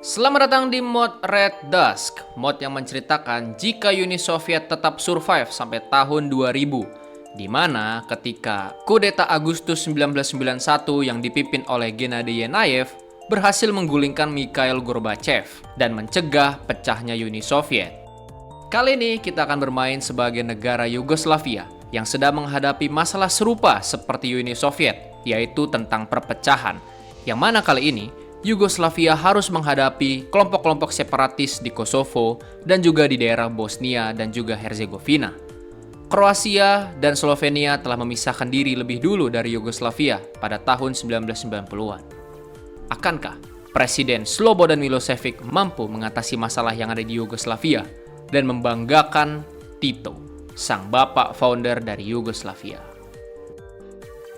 Selamat datang di mod Red Dusk, mod yang menceritakan jika Uni Soviet tetap survive sampai tahun 2000, di mana ketika kudeta Agustus 1991 yang dipimpin oleh Gennady Yenayev berhasil menggulingkan Mikhail Gorbachev dan mencegah pecahnya Uni Soviet. Kali ini kita akan bermain sebagai negara Yugoslavia yang sedang menghadapi masalah serupa seperti Uni Soviet, yaitu tentang perpecahan, yang mana kali ini Yugoslavia harus menghadapi kelompok-kelompok separatis di Kosovo dan juga di daerah Bosnia dan juga Herzegovina. Kroasia dan Slovenia telah memisahkan diri lebih dulu dari Yugoslavia pada tahun 1990-an. Akankah Presiden Slobodan Milosevic mampu mengatasi masalah yang ada di Yugoslavia dan membanggakan Tito, sang bapak founder dari Yugoslavia?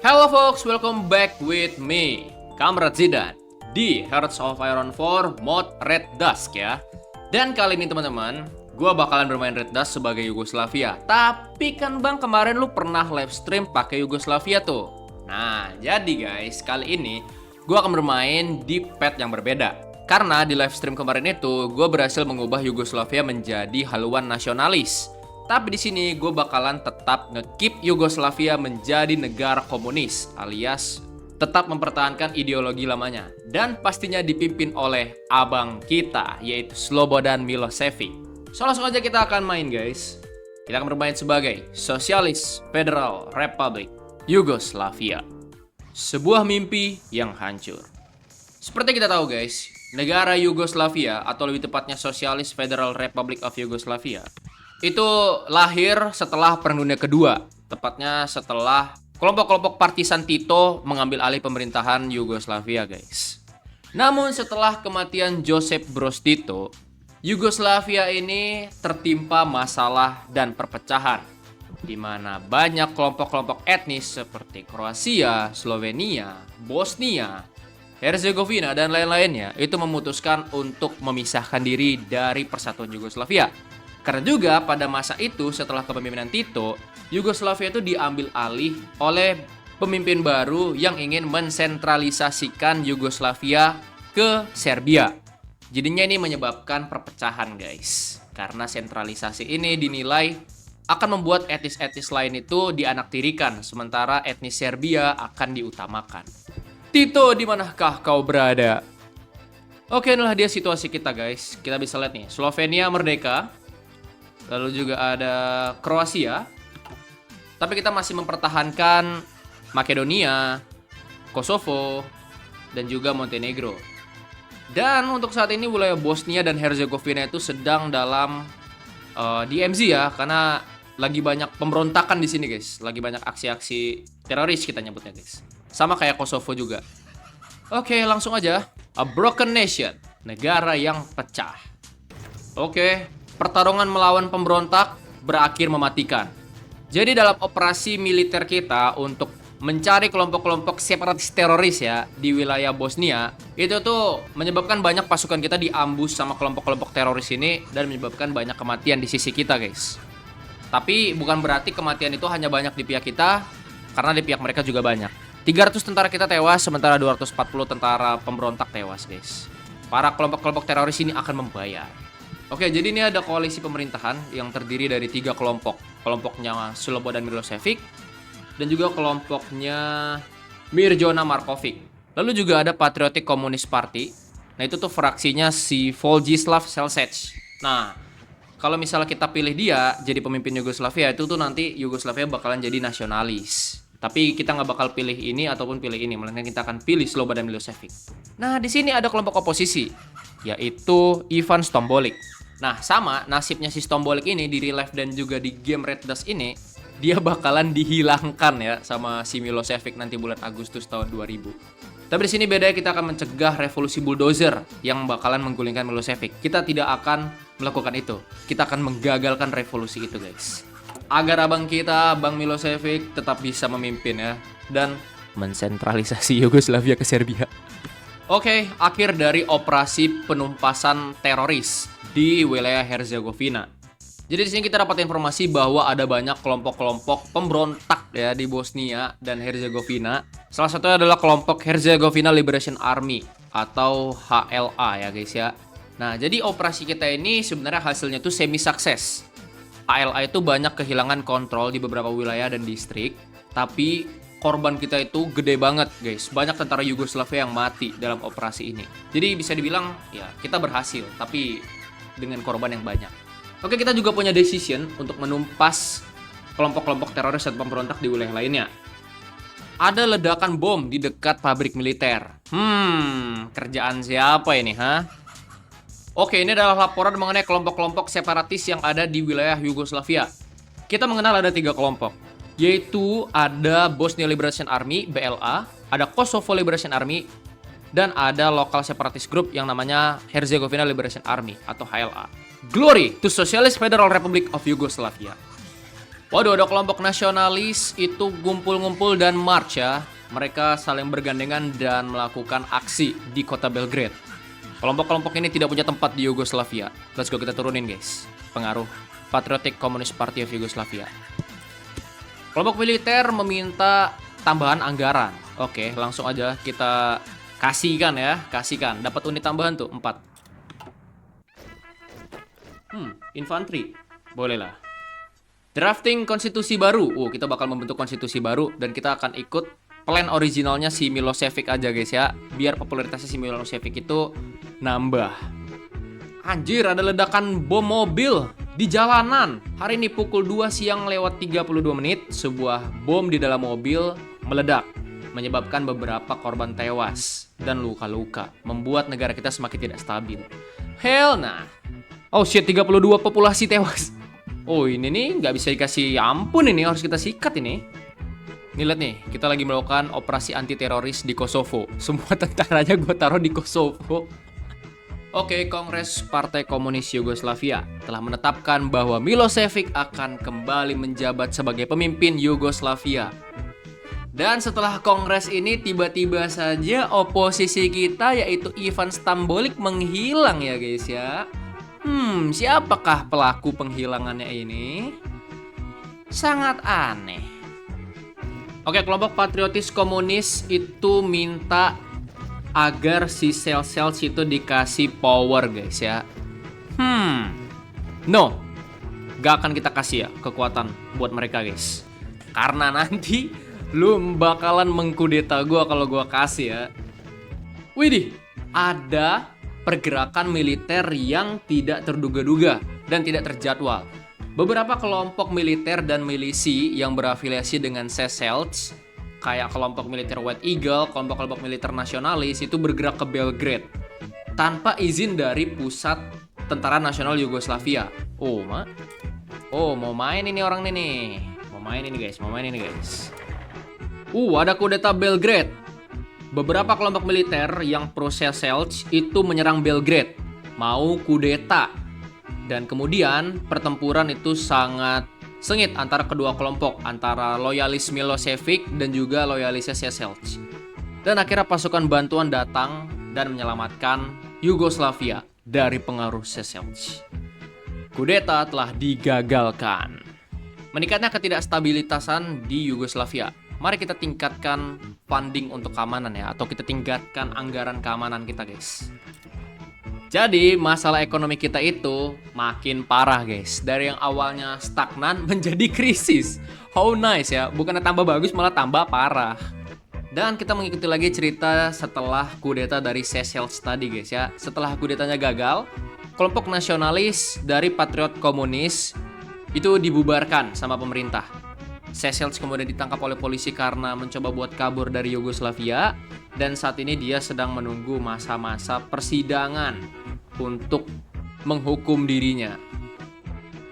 Hello folks, welcome back with me, Kamrat Zidan, di Hearts of Iron 4 mod Red Dusk ya. Dan kali ini teman-teman, gue bakalan bermain Red Dusk sebagai Yugoslavia. Tapi kan bang, kemarin lu pernah live stream pakai Yugoslavia tuh. Nah, jadi guys, kali ini gue akan bermain di pet yang berbeda. Karena di live stream kemarin itu, gue berhasil mengubah Yugoslavia menjadi haluan nasionalis. Tapi di sini gue bakalan tetap nge-keep Yugoslavia menjadi negara komunis, alias tetap mempertahankan ideologi lamanya, dan pastinya dipimpin oleh abang kita, yaitu Slobodan Milosevic. So langsung aja kita akan main guys. Kita akan bermain sebagai Socialist Federal Republic Yugoslavia, sebuah mimpi yang hancur. Seperti kita tahu guys, negara Yugoslavia atau lebih tepatnya Socialist Federal Republic of Yugoslavia itu lahir setelah Perang Dunia Kedua, tepatnya setelah kelompok-kelompok partisan Tito mengambil alih pemerintahan Yugoslavia guys. Namun setelah kematian Josip Broz Tito, Yugoslavia ini tertimpa masalah dan perpecahan, di mana banyak kelompok-kelompok etnis seperti Kroasia, Slovenia, Bosnia, Herzegovina, dan lain-lainnya itu memutuskan untuk memisahkan diri dari persatuan Yugoslavia. Karena juga pada masa itu setelah kepemimpinan Tito, Yugoslavia itu diambil alih oleh pemimpin baru yang ingin mensentralisasikan Yugoslavia ke Serbia. Jadinya ini menyebabkan perpecahan guys. Karena sentralisasi ini dinilai akan membuat etnis-etnis lain itu dianaktirikan, sementara etnis Serbia akan diutamakan. Tito, di manakah kau berada? Oke, inilah dia situasi kita guys. Kita bisa lihat nih, Slovenia merdeka. Lalu juga ada Kroasia. Tapi kita masih mempertahankan Makedonia, Kosovo, dan juga Montenegro. Dan untuk saat ini wilayah Bosnia dan Herzegovina itu sedang dalam DMZ ya, karena lagi banyak pemberontakan di sini guys. Lagi banyak aksi-aksi teroris kita nyebutnya guys. Sama kayak Kosovo juga. Oke, langsung aja. A broken nation, negara yang pecah. Oke, pertarungan melawan pemberontak berakhir mematikan. Jadi dalam operasi militer kita untuk mencari kelompok-kelompok separatis teroris ya di wilayah Bosnia, itu tuh menyebabkan banyak pasukan kita diambush sama kelompok-kelompok teroris ini dan menyebabkan banyak kematian di sisi kita guys. Tapi bukan berarti kematian itu hanya banyak di pihak kita, karena di pihak mereka juga banyak. 300 tentara kita tewas, sementara 240 tentara pemberontak tewas guys. Para kelompok-kelompok teroris ini akan membayar. Oke, jadi ini ada koalisi pemerintahan yang terdiri dari 3 kelompok. Kelompoknya Slobodan Milosevic dan juga kelompoknya Mirjana Markovic. Lalu juga ada Patriotic Communist Party. Nah, itu tuh fraksinya si Vojislav Šešelj. Nah, kalau misalnya kita pilih dia jadi pemimpin Yugoslavia, itu tuh nanti Yugoslavia bakalan jadi nasionalis. Tapi kita nggak bakal pilih ini ataupun pilih ini, melainkan kita akan pilih Slobodan Milosevic. Nah, di sini ada kelompok oposisi, yaitu Ivan Stombolik. Nah, sama nasibnya si Stombolik ini di real life dan juga di game Red Dusk ini, dia bakalan dihilangkan ya sama si Milosevic nanti bulan Agustus tahun 2000. Tapi di sini bedanya, kita akan mencegah revolusi bulldozer yang bakalan menggulingkan Milosevic. Kita tidak akan melakukan itu. Kita akan menggagalkan revolusi itu, guys. Agar abang kita, Bang Milosevic, tetap bisa memimpin ya dan mensentralisasi Yugoslavia ke Serbia. Oke, akhir dari operasi penumpasan teroris di wilayah Herzegovina. Jadi di sini kita dapat informasi bahwa ada banyak kelompok-kelompok pemberontak ya di Bosnia dan Herzegovina. Salah satunya adalah kelompok Herzegovina Liberation Army. atau HLA ya guys ya. Nah, jadi operasi kita ini sebenarnya hasilnya tuh semi sukses. HLA itu banyak kehilangan kontrol di beberapa wilayah dan distrik, tapi korban kita itu gede banget guys. Banyak tentara Yugoslavia yang mati dalam operasi ini. Jadi bisa dibilang ya kita berhasil, tapi dengan korban yang banyak. Oke, kita juga punya decision untuk menumpas kelompok-kelompok teroris dan pemberontak di wilayah lainnya. Ada ledakan bom di dekat pabrik militer. Kerjaan siapa ini, ha? Oke, ini adalah laporan mengenai kelompok-kelompok separatis yang ada di wilayah Yugoslavia. Kita mengenal ada 3 kelompok, yaitu ada Bosnia Liberation Army, BLA, ada Kosovo Liberation Army, dan ada Local Separatist Group yang namanya Herzegovina Liberation Army atau HLA. Glory to Socialist Federal Republic of Yugoslavia. Waduh, ada kelompok nasionalis itu ngumpul-ngumpul dan march ya. Mereka saling bergandengan dan melakukan aksi di kota Belgrade. Kelompok-kelompok ini tidak punya tempat di Yugoslavia. Let's go, kita turunin guys. Pengaruh Patriotic Communist Party of Yugoslavia. Kelompok militer meminta tambahan anggaran. Oke, langsung aja kita kasihkan ya. Kasihkan, dapat unit tambahan tuh, 4. Infanteri. Boleh lah. Drafting konstitusi baru. Kita bakal membentuk konstitusi baru dan kita akan ikut plan originalnya si Milosevic aja guys ya. Biar popularitasnya si Milosevic itu nambah. Anjir, ada ledakan bom mobil di jalanan. Hari ini pukul 2 siang lewat 32 menit, sebuah bom di dalam mobil meledak, menyebabkan beberapa korban tewas dan luka-luka, membuat negara kita semakin tidak stabil. Hell nah. Oh shit, 32 populasi tewas. Oh ini nih nggak bisa dikasih ampun, ini harus kita sikat ini. Nih lihat nih, kita lagi melakukan operasi anti teroris di Kosovo. Semua tentaranya gue taruh di Kosovo. Oke, Kongres Partai Komunis Yugoslavia telah menetapkan bahwa Milosevic akan kembali menjabat sebagai pemimpin Yugoslavia. Dan setelah kongres ini tiba-tiba saja oposisi kita yaitu Ivan Stambolic menghilang ya guys ya. Siapakah pelaku penghilangannya ini? Sangat aneh. Oke, kelompok patriotis komunis itu minta agar si sel-sel itu dikasih power guys ya. No, gak akan kita kasih ya kekuatan buat mereka guys. Karena nanti lu bakalan mengkudeta gua kalau gua kasih ya. Widih, ada pergerakan militer yang tidak terduga-duga dan tidak terjadwal. Beberapa kelompok militer dan milisi yang berafiliasi dengan Seychelles, kayak kelompok militer White Eagle, kelompok-kelompok militer nasionalis itu bergerak ke Belgrade tanpa izin dari pusat Tentara Nasional Yugoslavia. Mau main ini orang ini nih. Mau main ini guys. Ada kudeta Belgrade. Beberapa kelompok militer yang pro Seychelles itu menyerang Belgrade, mau kudeta. Dan kemudian pertempuran itu sangat sengit antara kedua kelompok, antara loyalis Milosevic dan juga loyalis Seychelles. Dan akhirnya pasukan bantuan datang dan menyelamatkan Yugoslavia dari pengaruh Seychelles. Kudeta telah digagalkan. Meningkatnya ketidakstabilitasan di Yugoslavia. Mari kita tingkatkan funding untuk keamanan ya, atau kita tingkatkan anggaran keamanan kita guys. Jadi masalah ekonomi kita itu makin parah guys. Dari yang awalnya stagnan menjadi krisis. How nice ya, bukannya tambah bagus malah tambah parah. Dan kita mengikuti lagi cerita setelah kudeta dari Seychelles tadi guys ya. Setelah kudetanya gagal, kelompok nasionalis dari patriot komunis itu dibubarkan sama pemerintah. Seychelles kemudian ditangkap oleh polisi karena mencoba buat kabur dari Yugoslavia. Dan saat ini dia sedang menunggu masa-masa persidangan untuk menghukum dirinya.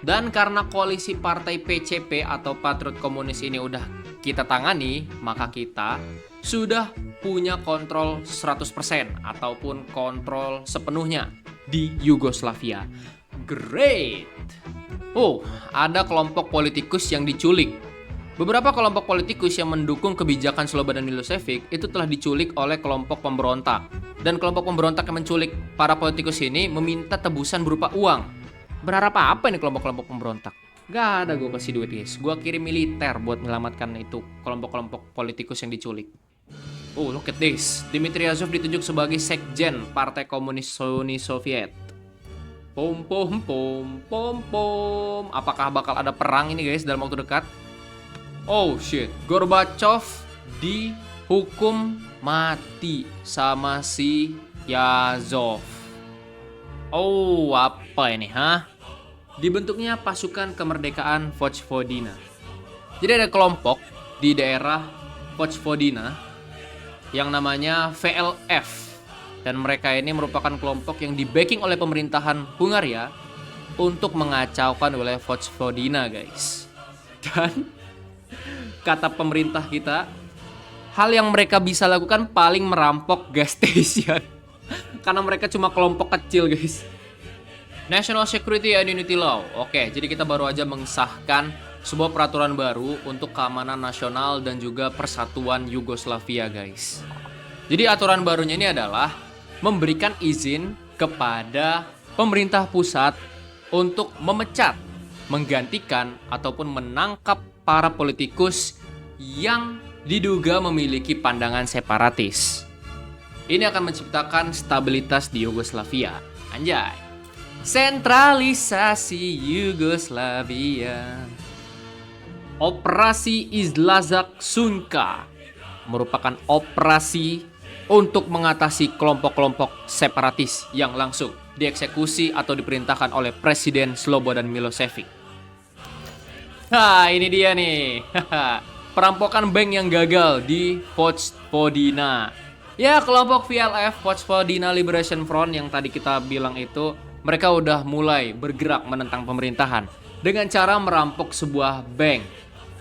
Dan karena koalisi partai PCP atau Patriot Komunis ini udah kita tangani, maka kita sudah punya kontrol 100% ataupun kontrol sepenuhnya di Yugoslavia. Great! Ada kelompok politikus yang diculik. Beberapa kelompok politikus yang mendukung kebijakan Slobodan Milosevic itu telah diculik oleh kelompok pemberontak. Dan kelompok pemberontak yang menculik para politikus ini meminta tebusan berupa uang. Berharap apa nih kelompok-kelompok pemberontak? Gak ada gue kasih duit guys. Gue kirim militer buat menyelamatkan itu kelompok-kelompok politikus yang diculik. Oh, look at this. Dmitry Azov ditunjuk sebagai sekjen Partai Komunis Uni Soviet. Pom pom pom pom pom. Apakah bakal ada perang ini guys dalam waktu dekat? Oh shit, Gorbachev dihukum mati sama si Yazov. Oh, apa ini, hah? Dibentuknya pasukan kemerdekaan Vojvodina. Jadi ada kelompok di daerah Vojvodina yang namanya VLF. Dan mereka ini merupakan kelompok yang di-backing oleh pemerintahan Hungaria untuk mengacaukan wilayah Vojvodina, guys. Dan kata pemerintah kita, hal yang mereka bisa lakukan paling merampok gas station. Karena mereka cuma kelompok kecil, guys. National Security and Unity Law. Oke, jadi kita baru aja mengesahkan sebuah peraturan baru untuk keamanan nasional dan juga persatuan Yugoslavia, guys. Jadi aturan barunya ini adalah memberikan izin kepada pemerintah pusat untuk memecat, menggantikan, ataupun menangkap para politikus yang diduga memiliki pandangan separatis. Ini akan menciptakan stabilitas di Yugoslavia. Anjay. Sentralisasi Yugoslavia. Operasi Izlazak Sunka merupakan operasi untuk mengatasi kelompok-kelompok separatis yang langsung dieksekusi atau diperintahkan oleh Presiden Slobodan Milosevic. Nah, ini dia nih. Perampokan bank yang gagal di Vojvodina. Ya, kelompok VLF, Vojvodina Liberation Front yang tadi kita bilang itu, mereka udah mulai bergerak menentang pemerintahan dengan cara merampok sebuah bank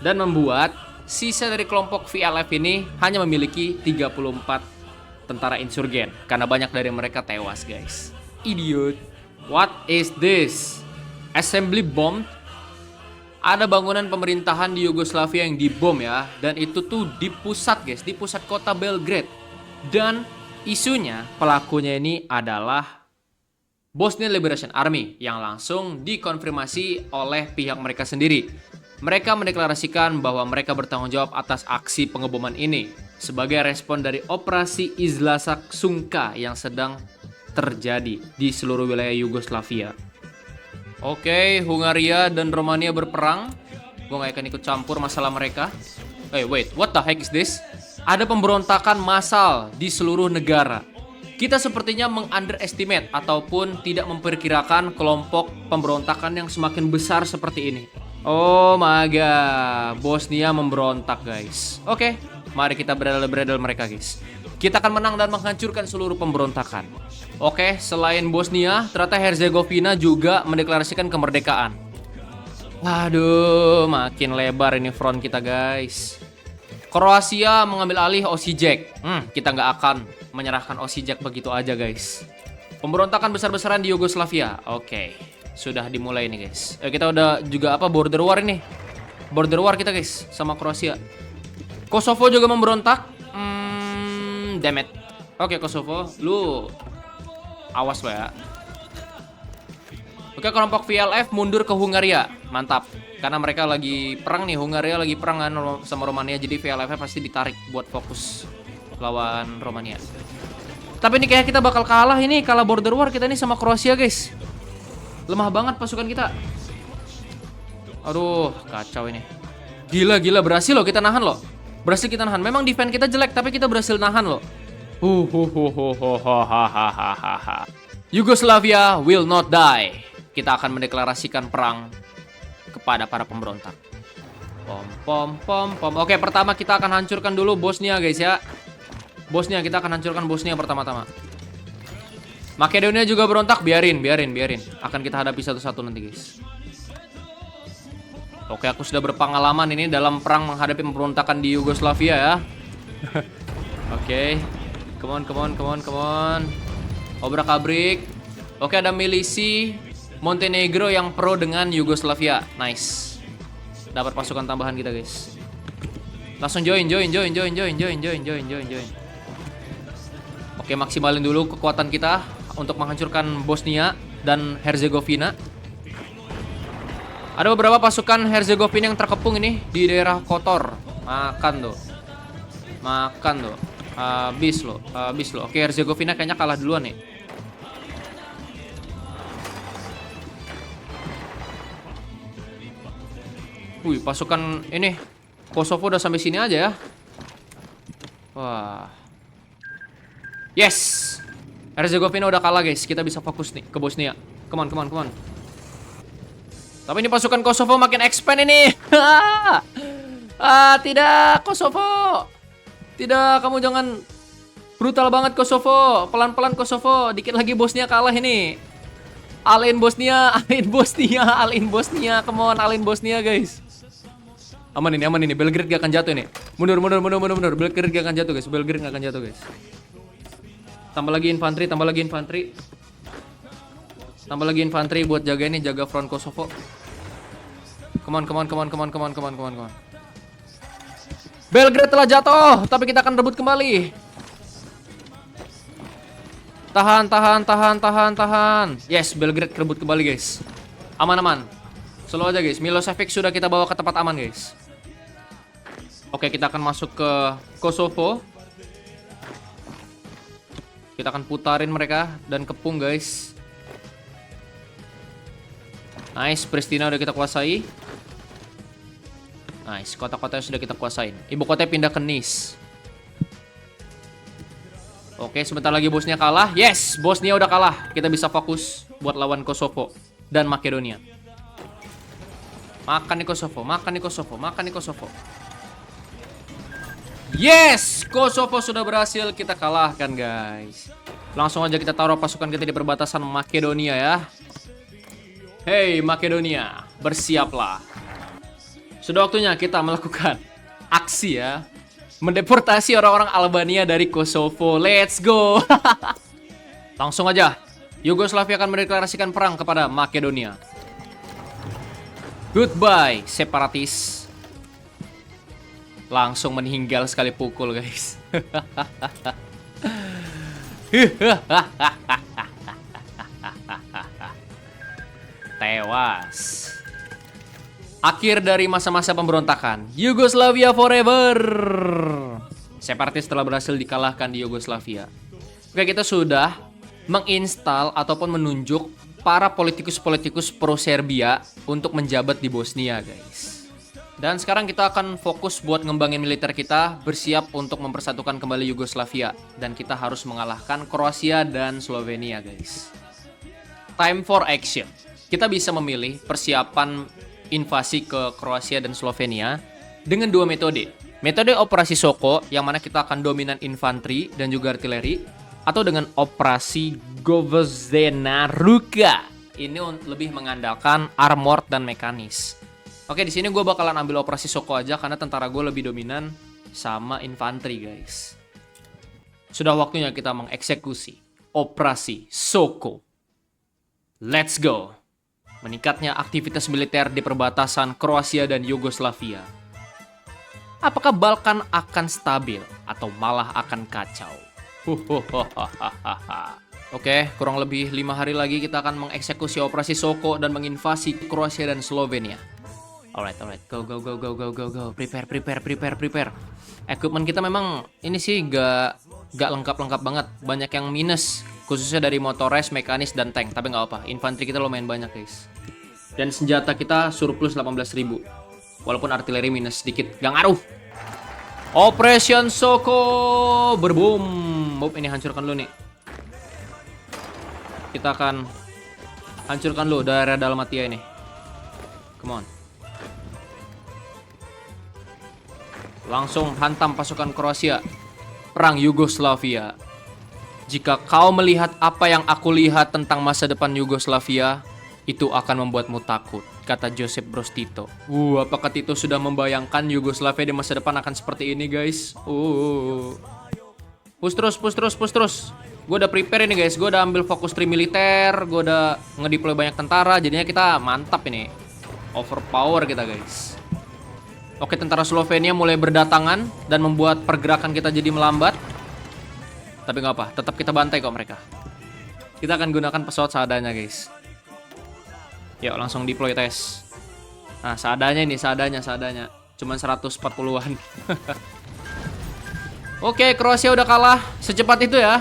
dan membuat sisa dari kelompok VLF ini hanya memiliki 34 tentara insurgen karena banyak dari mereka tewas, guys. Idiot. What is this? Assembly bomb. Ada bangunan pemerintahan di Yugoslavia yang dibom ya, dan itu tuh di pusat, guys, di pusat kota Belgrade. Dan isunya pelakunya ini adalah Bosnian Liberation Army yang langsung dikonfirmasi oleh pihak mereka sendiri. Mereka mendeklarasikan bahwa mereka bertanggung jawab atas aksi pengeboman ini sebagai respon dari operasi Izlazak Sunka yang sedang terjadi di seluruh wilayah Yugoslavia. Oke, Hungaria dan Romania berperang. Gue gak akan ikut campur masalah mereka. Wait, what the heck is this? Ada pemberontakan massal di seluruh negara. Kita sepertinya meng-underestimate ataupun tidak memperkirakan kelompok pemberontakan yang semakin besar seperti ini. Oh my god, Bosnia memberontak, guys. Oke, mari kita bredel mereka, guys. Kita akan menang dan menghancurkan seluruh pemberontakan. Oke, selain Bosnia, ternyata Herzegovina juga mendeklarasikan kemerdekaan. Waduh, makin lebar ini front kita, guys. Kroasia mengambil alih Osijek. Kita nggak akan menyerahkan Osijek begitu aja, guys. Pemberontakan besar-besaran di Yugoslavia. Oke, sudah dimulai nih, guys. Kita udah juga border war ini. Border war kita, guys, sama Kroasia. Kosovo juga memberontak. Damn it. Oke, Kosovo, lu awas lo ya. Oke, kelompok VLF mundur ke Hungaria. Mantap. Karena mereka lagi perang nih, Hungaria lagi perang kan sama Romania, jadi VLF pasti ditarik buat fokus lawan Romania. Tapi ini kayak kita bakal kalah ini, kalah border war kita nih sama Kroasia, guys. Lemah banget pasukan kita. Aduh, kacau ini. Gila, berhasil loh kita nahan loh. Berhasil kita nahan. Memang defense kita jelek, tapi kita berhasil nahan loh. Yugoslavia will not die. Kita akan mendeklarasikan perang kepada para pemberontak. Pom. Oke, pertama kita akan hancurkan dulu Bosnia, guys ya. Bosnia, kita akan hancurkan Bosnia pertama-tama. Makedonia juga berontak, biarin. Akan kita hadapi satu-satu nanti, guys. Oke, aku sudah berpengalaman ini dalam perang menghadapi pemberontakan di Yugoslavia ya. Oke. Come on. Obrak-abrik. Oke, ada milisi Montenegro yang pro dengan Yugoslavia. Nice. Dapat pasukan tambahan kita, guys. Langsung join. Oke, maksimalin dulu kekuatan kita untuk menghancurkan Bosnia dan Herzegovina. Ada beberapa pasukan Herzegovina yang terkepung ini di daerah Kotor. Makan tuh. Habis lo. Oke, Herzegovina kayaknya kalah duluan nih. Wih, pasukan ini Kosovo udah sampai sini aja ya. Wah. Yes. Herzegovina udah kalah, guys. Kita bisa fokus nih ke Bosnia. Come on. Tapi ini pasukan Kosovo makin expand ini. Tidak, Kosovo. Tidak, kamu jangan brutal banget Kosovo. Pelan-pelan Kosovo. Dikit lagi Bosnia kalah ini. Alain Bosnia. Come on, alain Bosnia, guys. Aman ini. Belgrade gak akan jatuh ini. Mundur. Belgrade gak akan jatuh, guys. Tambah lagi infanteri buat jaga front Kosovo. Come on. Belgrade telah jatuh, tapi kita akan rebut kembali. Tahan. Yes, Belgrade rebut kembali, guys. Aman. Slow aja, guys. Milosevic sudah kita bawa ke tempat aman, guys. Oke, kita akan masuk ke Kosovo. Kita akan putarin mereka dan kepung, guys. Nice, Pristina udah kita kuasai. Nice, kota-kotanya sudah kita kuasain. Ibu kotanya pindah ke Nice. Oke, sebentar lagi Bosnia kalah. Yes, Bosnia udah kalah. Kita bisa fokus buat lawan Kosovo dan Makedonia. Makan nih Kosovo. Yes, Kosovo sudah berhasil kita kalahkan, guys. Langsung aja kita taruh pasukan kita di perbatasan Makedonia ya. Hey Makedonia, bersiaplah. Sudah waktunya kita melakukan aksi ya. Mendeportasi orang-orang Albania dari Kosovo. Let's go. Langsung aja. Yugoslavia akan mendeklarasikan perang kepada Makedonia. Goodbye, separatis. Langsung meninggal sekali pukul, guys. Tewas. Akhir dari masa-masa pemberontakan. Yugoslavia forever. Separatis telah berhasil dikalahkan di Yugoslavia. Oke, kita sudah menginstal ataupun menunjuk para politikus-politikus pro Serbia untuk menjabat di Bosnia, guys. Dan sekarang kita akan fokus buat ngembangin militer kita, bersiap untuk mempersatukan kembali Yugoslavia. Dan kita harus mengalahkan Kroasia dan Slovenia, guys. Time for action. Kita bisa memilih persiapan invasi ke Kroasia dan Slovenia dengan dua metode. Metode operasi Soko, yang mana kita akan dominan infanteri dan juga artileri, atau dengan operasi Govezena Ruka. Ini lebih mengandalkan armored dan mekanis. Oke, di sini gue bakalan ambil operasi Soko aja karena tentara gue lebih dominan sama infanteri, guys. Sudah waktunya kita mengeksekusi operasi Soko. Let's go. Meningkatnya aktivitas militer di perbatasan Kroasia dan Yugoslavia. Apakah Balkan akan stabil atau malah akan kacau? Oke, kurang lebih 5 hari lagi kita akan mengeksekusi operasi Soko dan menginvasi Kroasia dan Slovenia. Alright, go. Prepare. Equipment kita memang ini sih gak lengkap banget. Banyak yang minus, khususnya dari motores, mekanis, dan tank. Tapi nggak apa, infanteri kita lumayan banyak, guys. Dan senjata kita surplus 18.000. Walaupun artileri minus sedikit, gak ngaruh. Operation Soko berboom. Boom, ini hancurkan dulu nih. Kita akan hancurkan dulu daerah Dalmatia ini. Come on. Langsung hantam pasukan Kroasia. Perang Yugoslavia. Jika kau melihat apa yang aku lihat tentang masa depan Yugoslavia, itu akan membuatmu takut, kata Josip Broz Tito. Apakah Tito sudah membayangkan Yugoslavia di masa depan akan seperti ini, guys? Push terus. Gue udah prepare ini, guys. Gue udah ambil fokus tri militer, gue udah ngedeploy banyak tentara, jadinya kita mantap ini. Overpower kita, guys. Oke, tentara Slovenia mulai berdatangan dan membuat pergerakan kita jadi melambat. Tapi nggak apa, tetap kita bantai kok mereka. Kita akan gunakan pesawat seadanya, guys. Yuk, langsung deploy tes. Nah, seadanya. Cuman 140-an. Oke, Kroasia udah kalah. Secepat itu ya.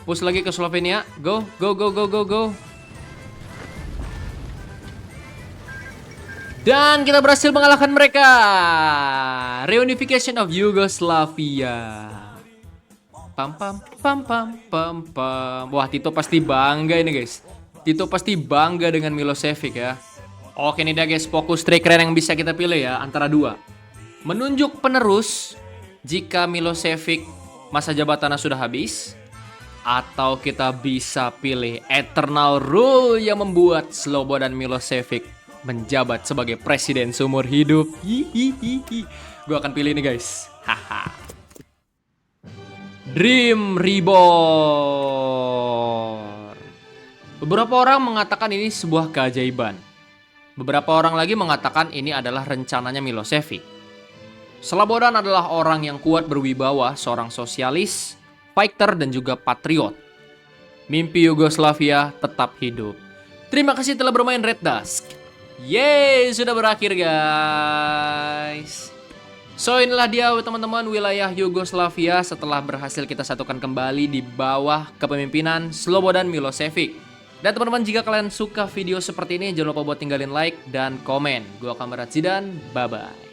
Push lagi ke Slovenia. Go, go, go, go, go, go. Dan kita berhasil mengalahkan mereka. Reunification of Yugoslavia. Pam pam pam pam pam pam. Wah, Tito pasti bangga ini guys. Tito pasti bangga dengan Milosevic ya. Oke nih dia guys, fokus striker yang bisa kita pilih ya antara dua. Menunjuk penerus jika Milosevic masa jabatannya sudah habis, atau kita bisa pilih Eternal Rule yang membuat Slobodan Milosevic menjabat sebagai presiden seumur hidup. Hihihihi. Gue akan pilih ini guys. Haha. Dream Reborn. Beberapa orang mengatakan ini sebuah keajaiban. Beberapa orang lagi mengatakan ini adalah rencananya Milosevic. Slobodan adalah orang yang kuat berwibawa, seorang sosialis, fighter, dan juga patriot. Mimpi Yugoslavia tetap hidup. Terima kasih telah bermain Red Dusk. Yeay, sudah berakhir guys. So inilah dia teman-teman wilayah Yugoslavia setelah berhasil kita satukan kembali di bawah kepemimpinan Slobodan Milosevic. Dan teman-teman, jika kalian suka video seperti ini, jangan lupa buat tinggalin like dan komen. Gua Kamerat Zidan, bye-bye.